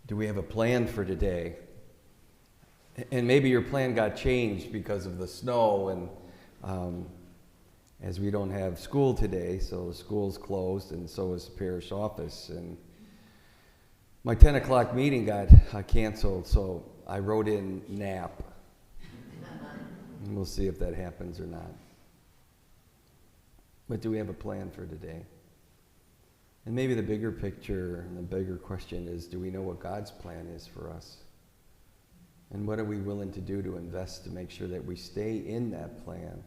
Do we have a plan for today? And maybe your plan got changed because of the snow, and as we don't have school today, so the school's closed, and so is the parish office. And my 10 o'clock meeting got canceled, so I wrote in nap. And we'll see if that happens or not. But do we have a plan for today? And maybe the bigger picture and the bigger question is, do we know what God's plan is for us? And what are we willing to do to invest to make sure that we stay in that plan?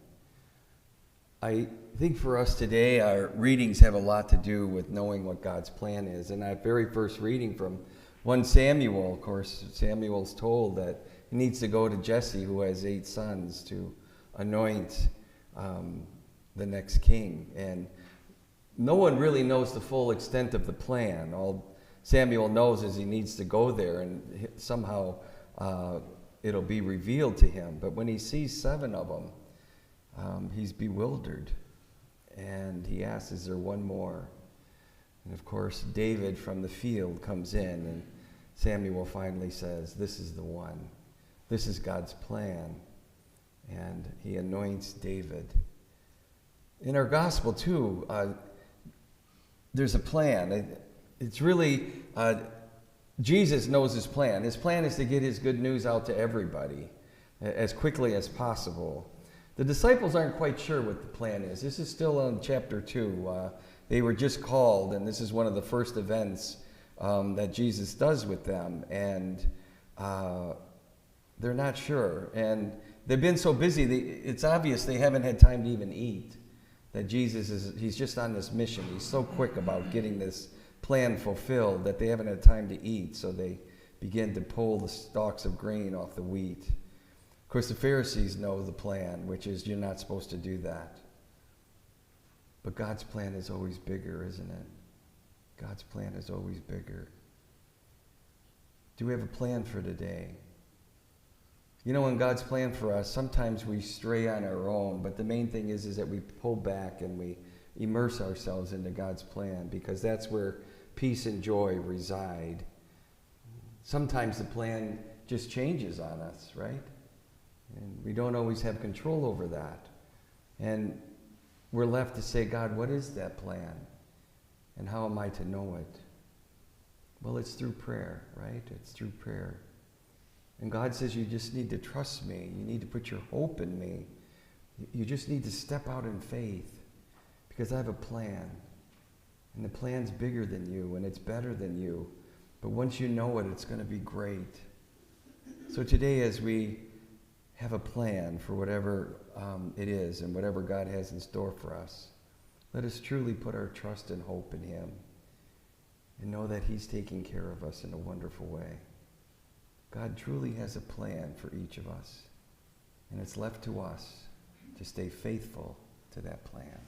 I think for us today, our readings have a lot to do with knowing what God's plan is. And our very first reading from 1 Samuel, of course, Samuel's told that he needs to go to Jesse, who has 8 sons, to anoint the next king. And no one really knows the full extent of the plan. All Samuel knows is he needs to go there, and somehow it'll be revealed to him. But when he sees 7 of them, he's bewildered. And he asks, is there one more? And of course, David from the field comes in, and Samuel finally says, this is the one. This is God's plan. And he anoints David. In our gospel, too, there's a plan. It's really, Jesus knows his plan. His plan is to get his good news out to everybody as quickly as possible. The disciples aren't quite sure what the plan is. This is still on chapter 2. They were just called, and this is one of the first events that Jesus does with them. And they're not sure. And they've been so busy, it's obvious they haven't had time to even eat. That he's just on this mission. He's so quick about getting this plan fulfilled that they haven't had time to eat. So they begin to pull the stalks of grain off the wheat. Of course, the Pharisees know the plan, which is you're not supposed to do that. But God's plan is always bigger, isn't it? God's plan is always bigger. Do we have a plan for today? You know, in God's plan for us, sometimes we stray on our own, but the main thing is that we pull back and we immerse ourselves into God's plan, because that's where peace and joy reside. Sometimes the plan just changes on us, right? And we don't always have control over that. And we're left to say, God, what is that plan? And how am I to know it? Well, it's through prayer, right? It's through prayer. And God says, you just need to trust me. You need to put your hope in me. You just need to step out in faith, because I have a plan. And the plan's bigger than you, and it's better than you. But once you know it, it's going to be great. So today, as we have a plan for whatever it is and whatever God has in store for us, let us truly put our trust and hope in him and know that he's taking care of us in a wonderful way. God truly has a plan for each of us, and it's left to us to stay faithful to that plan.